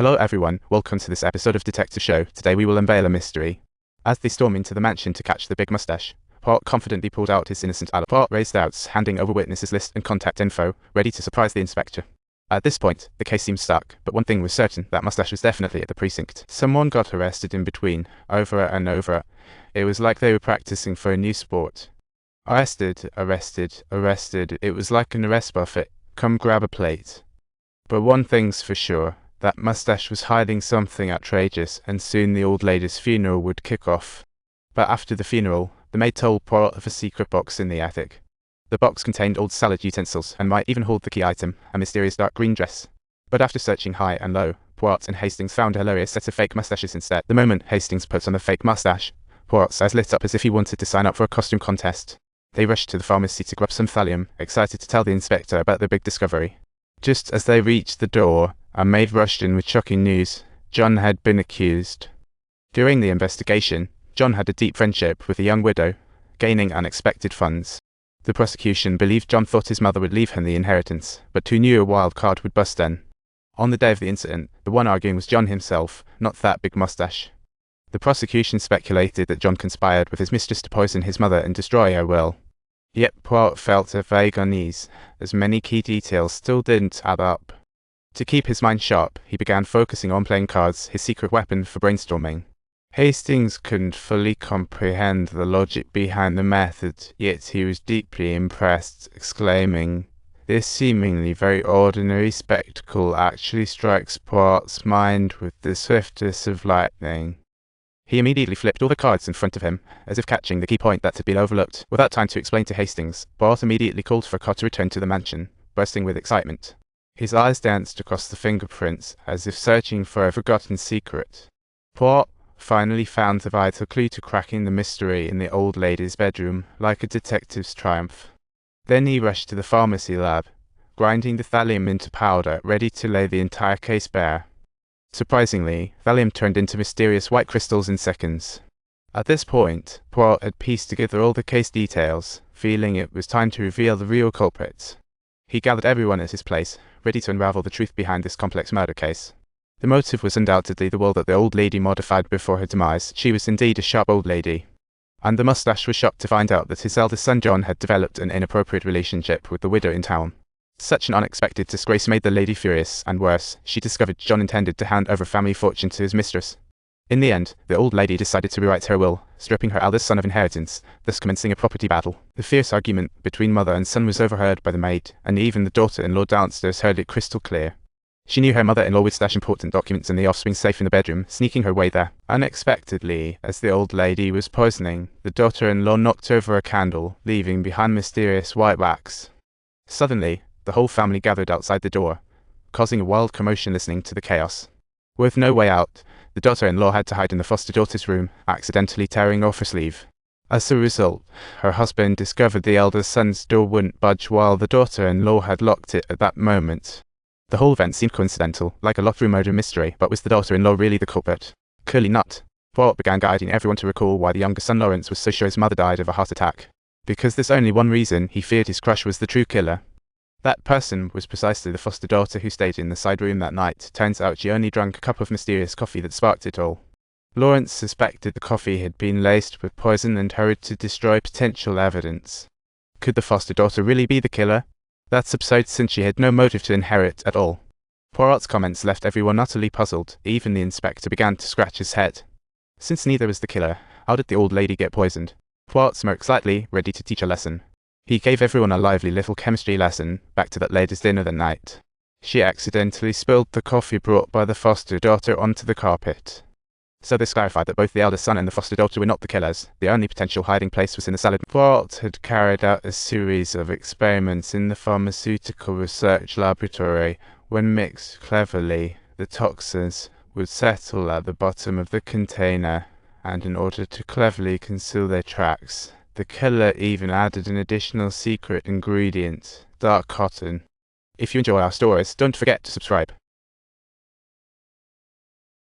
Hello everyone, welcome to this episode of Detective Show. Today we will unveil a mystery. As they storm into the mansion to catch the big mustache, Poirot confidently pulled out his innocent alibi. Poirot raised doubts, handing over witnesses list and contact info, ready to surprise the inspector. At this point, the case seemed stuck, but one thing was certain, that mustache was definitely at the precinct. Someone got arrested in between, over and over. It was like they were practicing for a new sport. Arrested, it was like an arrest buffet. Come grab a plate. But one thing's for sure, that mustache was hiding something outrageous, and soon the old lady's funeral would kick off. But after the funeral, the maid told Poirot of a secret box in the attic. The box contained old salad utensils, and might even hold the key item, a mysterious dark green dress. But after searching high and low, Poirot and Hastings found a hilarious set of fake mustaches instead. The moment Hastings put on the fake mustache, Poirot's eyes lit up as if he wanted to sign up for a costume contest. They rushed to the pharmacy to grab some thallium, excited to tell the inspector about their big discovery. Just as they reached the door, a maid rushed in with shocking news. John had been accused. During the investigation, John had a deep friendship with a young widow, gaining unexpected funds. The prosecution believed John thought his mother would leave him the inheritance, but who knew a wild card would bust then? On the day of the incident, the one arguing was John himself, not that big mustache. The prosecution speculated that John conspired with his mistress to poison his mother and destroy her will. Yet Poirot felt a vague unease, as many key details still didn't add up. To keep his mind sharp, he began focusing on playing cards, his secret weapon for brainstorming. Hastings couldn't fully comprehend the logic behind the method, yet he was deeply impressed, exclaiming, "This seemingly very ordinary spectacle actually strikes Poirot's mind with the swiftness of lightning." He immediately flipped all the cards in front of him, as if catching the key point that had been overlooked. Without time to explain to Hastings, Poirot immediately called for a car to return to the mansion, bursting with excitement. His eyes danced across the fingerprints, as if searching for a forgotten secret. Poirot finally found the vital clue to cracking the mystery in the old lady's bedroom, like a detective's triumph. Then he rushed to the pharmacy lab, grinding the thallium into powder, ready to lay the entire case bare. Surprisingly, thallium turned into mysterious white crystals in seconds. At this point, Poirot had pieced together all the case details, feeling it was time to reveal the real culprit. He gathered everyone at his place, ready to unravel the truth behind this complex murder case. The motive was undoubtedly the will that the old lady modified before her demise. She was indeed a sharp old lady. And the mustache was shocked to find out that his eldest son John had developed an inappropriate relationship with the widow in town. Such an unexpected disgrace made the lady furious, and worse, she discovered John intended to hand over family fortune to his mistress. In the end, the old lady decided to rewrite her will, stripping her eldest son of inheritance, thus commencing a property battle. The fierce argument between mother and son was overheard by the maid, and even the daughter-in-law downstairs heard it crystal clear. She knew her mother-in-law would stash important documents in the offspring's safe in the bedroom, sneaking her way there. Unexpectedly, as the old lady was poisoning, the daughter-in-law knocked over a candle, leaving behind mysterious white wax. Suddenly, the whole family gathered outside the door, causing a wild commotion listening to the chaos. With no way out, the daughter-in-law had to hide in the foster daughter's room, accidentally tearing off her sleeve. As a result, her husband discovered the elder son's door wouldn't budge while the daughter-in-law had locked it at that moment. The whole event seemed coincidental, like a locked-room murder mystery, but was the daughter-in-law really the culprit? Clearly not. Poirot began guiding everyone to recall why the younger son Lawrence was so sure his mother died of a heart attack. Because there's only one reason he feared his crush was the true killer. That person was precisely the foster daughter who stayed in the side room that night. Turns out she only drank a cup of mysterious coffee that sparked it all. Lawrence suspected the coffee had been laced with poison and hurried to destroy potential evidence. Could the foster daughter really be the killer? That's absurd since she had no motive to inherit at all. Poirot's comments left everyone utterly puzzled. Even the inspector began to scratch his head. Since neither was the killer, how did the old lady get poisoned? Poirot smirked slightly, ready to teach a lesson. He gave everyone a lively little chemistry lesson, back to that lady's dinner that night. She accidentally spilled the coffee brought by the foster daughter onto the carpet. So this clarified that both the eldest son and the foster daughter were not the killers. The only potential hiding place was in the salad. Poirot had carried out a series of experiments in the pharmaceutical research laboratory. When mixed cleverly, the toxins would settle at the bottom of the container, and in order to cleverly conceal their tracks, the killer even added an additional secret ingredient, dark cotton. If you enjoy our stories, don't forget to subscribe.